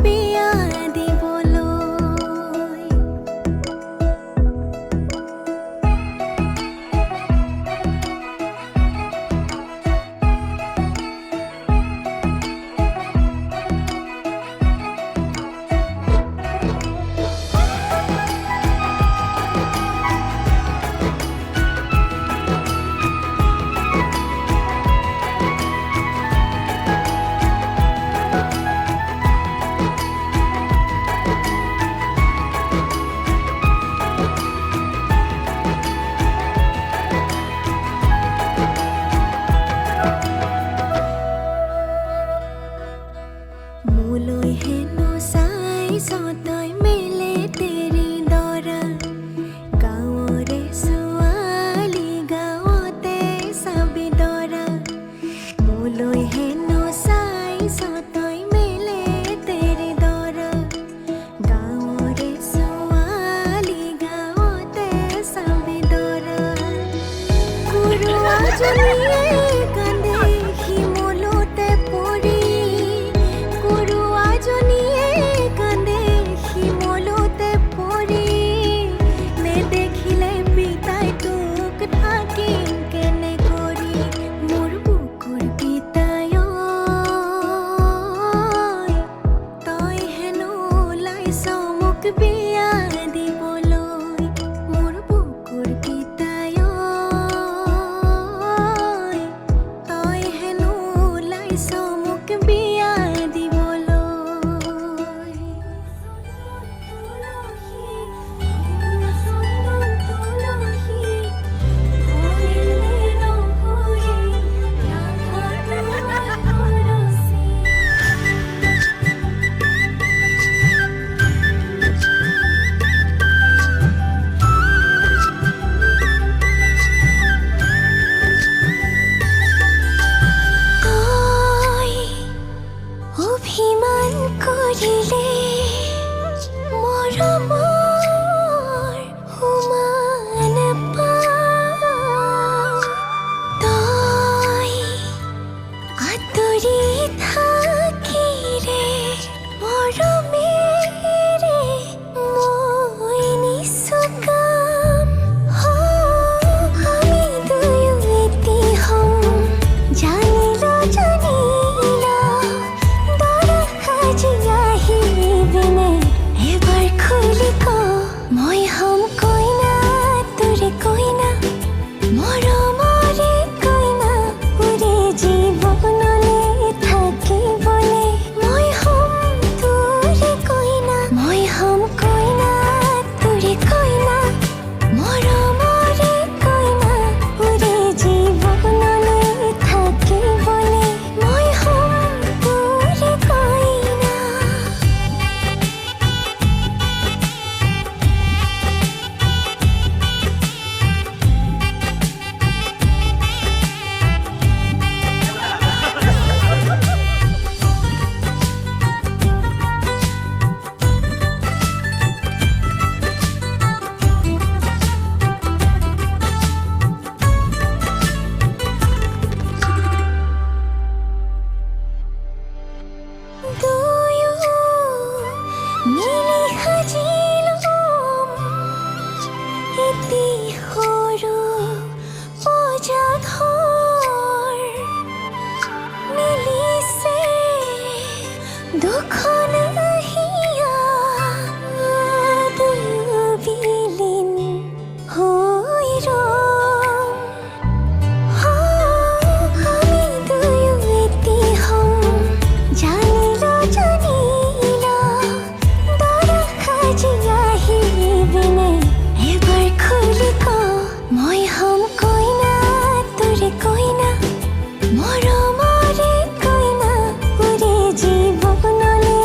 বিয়া দিবলৈ। মোলৈ হেনো চাইছ তই মেলে তেৰি দৰা, গাঁৱৰে ছোৱালী গাঁৱতে চাবি দৰা। মোলৈ হেনো চাইছ তই মেলে তেৰি দৰা, গাঁৱৰে ছোৱালী গাঁৱতে চাবি দৰা। কুৰুৱাজনীয়ে কান্দে শিমলুতে পৰি, কুৰুৱাজনীয়ে কান্দে শিমলুতে পৰি। নেদেখিলে পিতাই তোক থাকিম কেনে কৰি, মোৰ বুকুৰ পিতাই ঐ, তই হেনো ওলাইছ মোক বিয়া দিবলৈ। মোৰ বুকুৰ পিতাই ঐ, তই হেনো ওলাইছ মোক বিয়া দিবলৈ। তই অভিমান কৰিলে মৰমৰ সমান পাওঁ, তই আঁতৰি থাকিলে মৰমেৰে মই নিচুকাম। আমি দুয়ো এটি হ'ম জানিল জানিল, দৰা সাজি আহিবিনে এবাৰ খুলি ক, মই হ'ম কইনা তোৰে কইনা, মৰমৰে কইনা উৰে জীৱনলে থাকিবলে। মই হ'ম তোৰে কইনা, মই হ'ম কইনা তোৰে কইনা, মৰমৰে কইনা উৰে জীৱনলে থাকিবলে। মই হ'ম তোৰে কইনা। দুয়ো মিলি সাজিলোম এটি সৰু পঁজা-ঘৰ, মিলিছে দুখন হিয়া, দুয়ো বিলীন হৈ ৰম। আমি দুয়ো এটি হ'ম জানিল জানিল, দৰা সাজি আহিবিনে এবাৰ খুলি ক, মই হ'ম কইনা তোৰে কইনা, মৰমৰে কইনা উৰে জীৱনলে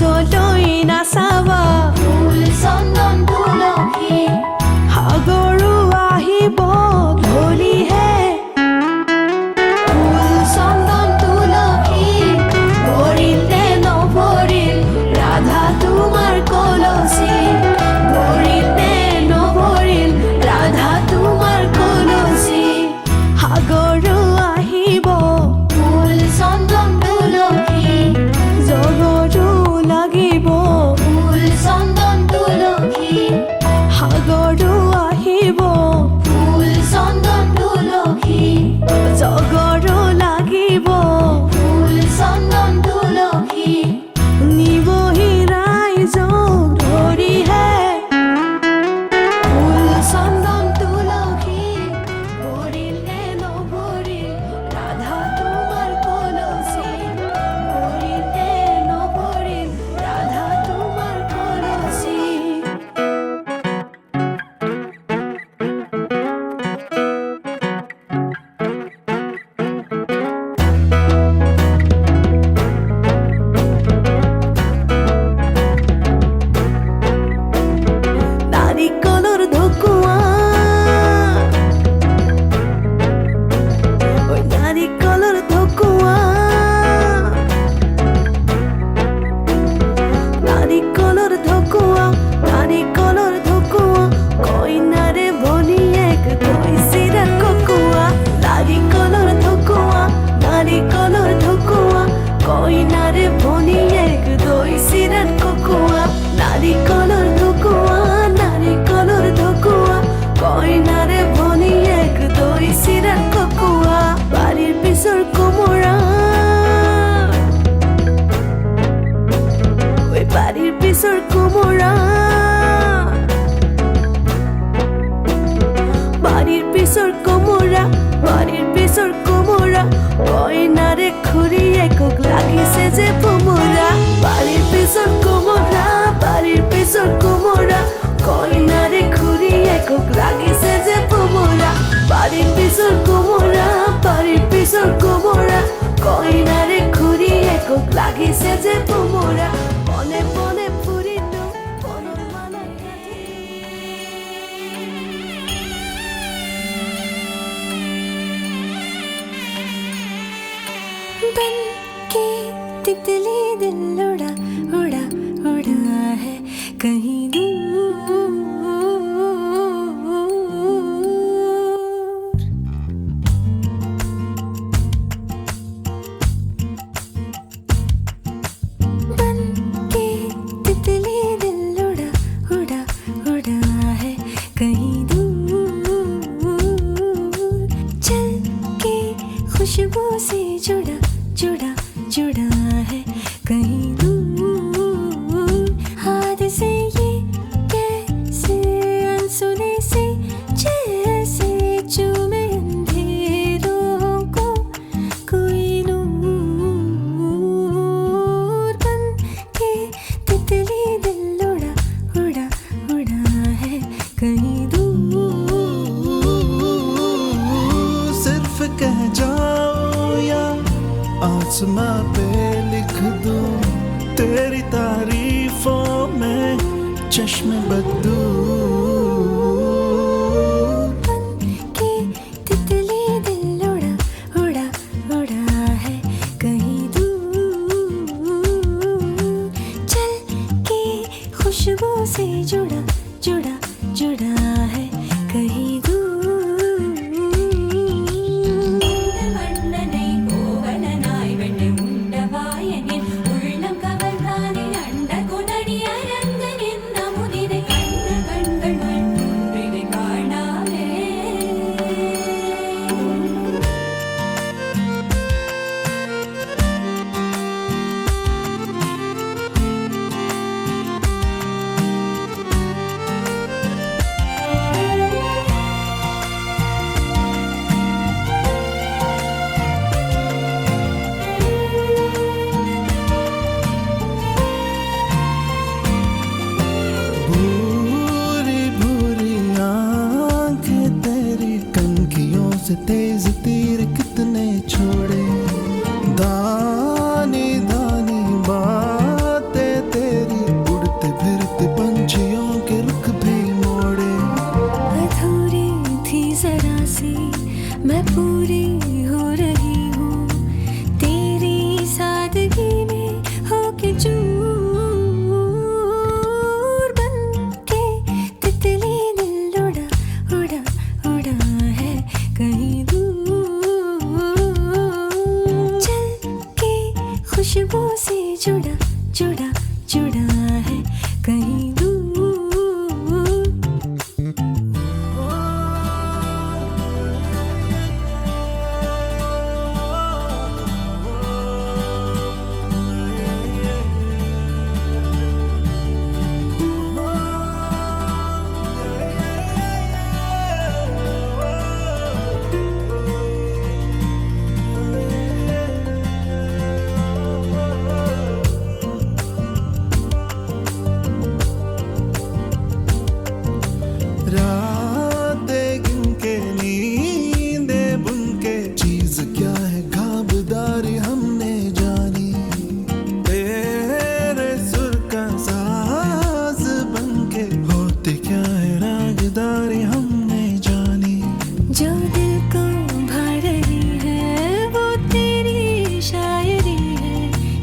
পিছলৈ নাচাবা ফুল চন্দন তুলসী সাগৰো আহিব ধলিহে ফুল চন্দন তুলসী ভৰিল নে নভৰিল ৰাধা তোমাৰ কলচী ভৰিল নে নভৰিল ৰাধা তোমাৰ কলচী সাগৰো আহিব ফুল চন্দন তুলসী জগতো লাগিব ফুল চন্দন তুলসী সাগৰো আহিব ফুল চন্দন তুলসী জগৰো লাগিব ফুল চন্দন তুলসী নিবহি ৰাইজক ধৰিহে ফুল চন্দন তুলসী ভৰিল নে নভৰিল ৰাধা তোমাৰ কলচী ভৰিল নে নভৰিল ৰাধা তোমাৰ কলচী নাৰিকলৰ ঢকুৱা ঐ নাৰিকলৰ ঢকুৱা নাৰিকলৰ ঢকুৱা নাৰিকলৰ ঢকুৱা কইনাৰে ভনীয়েক দৈ চিৰা ককোৱা নাৰিকলৰ ঢকুৱা নাৰিকলৰ ঢকুৱা কইনাৰে ভনীয়েক দৈ চিৰা ককোৱা নাৰিকলৰ ঢকুৱা নাৰিকলৰ ঢকুৱা কইনাৰে ভনীয়েক দৈ চিৰা ককোৱা বাৰীৰ পিছৰ কোমোৰা ঐ বাৰীৰ পিছৰ কোমোৰা বাৰীৰ পিছৰ কোমোৰা বাৰীৰ পিছৰ কোমোৰা কইনাৰে খুৰীয়েকক লাগিছে যে ভোমোৰা বাৰীৰ পিছৰ কোমোৰা বাৰীৰ পিছৰ কোমোৰা কইনাৰে খুৰীয়েকক লাগিছে যে ভোমোৰা বাৰীৰ পিছৰ কোমোৰা বাৰীৰ পিছৰ কোমোৰা কইনাৰে খুৰীয়েকক লাগিছে যে ভোমোৰা পনে পনে ফুৰিলো পনৰ মালা কাটি बन के तितली दिल उड़ा उड़ा उड़ा है कहीं दूर बन के तितली दिल उड़ा उड़ा उड़ा है कहीं दूर चल के खुशबू से जुड़ा जुड़ा जुड़ा है कहीं दूर हाथ से ये कैसे अनसुने से जैसे चूमे अंधेरों को कोई नूर बन के तितली दिल उड़ा उड़ा उड़ा है कहीं दूर सिर्फ कह जाओ या आसमां पे लिख दूं तेरी तारीफों में चश्मे बदलूं बन के तितली दिल उड़ा उड़ा उड़ा है कहीं दूर चल के खुशबू से जुड़ा जुड़ा जुड़ा है कहीं दूर வண்ணனை கோவலனாய் வெண்ணை உண்டவாயனின் உள்ளம் கவர்ந்தானே அண்ட குணடி அரங்கனின் அமுதினை கண்ட கண்கள் மண்ணுன்றினை காணாமே से तेज तीर कितने छोड़े, दानी दानी बातें मैं पूरी हो रही हूँ तेरी सादगी में होके चूर बन के तितली दिल उड़ा उड़ा उड़ा है कहीं दूर चल के खुशबू से जुड़ा जुड़ा जुड़ा है कहीं दूर रातें गिन के नींदे बुन के चीज क्या है खाबदारी हमने जानी तेरे सुर का साज बन के होती क्या है रागदारी हमने जानी जो दिल को भा रही है वो तेरी शायरी है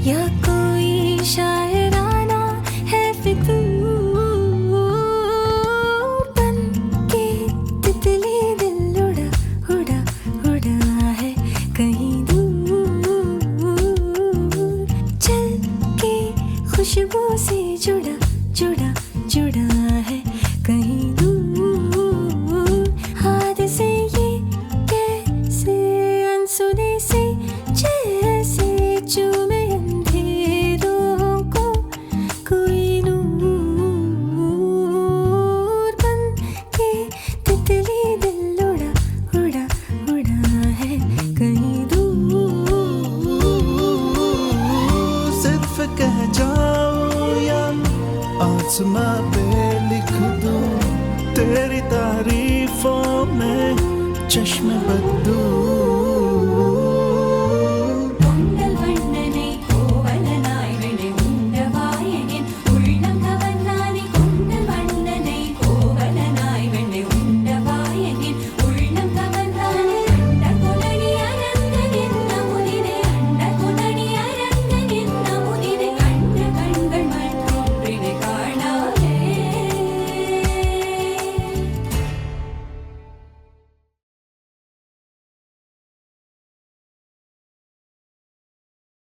या कोई शायराना है फितूर बन के तितली दिल उड़ा उड़ा उड़ा है कहीं दूर चल के खुशबू से जुड़ा जुड़ा जुड़ा है कहीं दूर हाथ से ये कैसे अनसुने से जैसे चूमे अंधेरों को कोई नूर बन के तितली दिल उड़ा उड़ा उड़ा है कहीं दूर सिर्फ कह जाओ या आसमां पे लिख दूं तेरी तारीफों में चश्मे बदलूं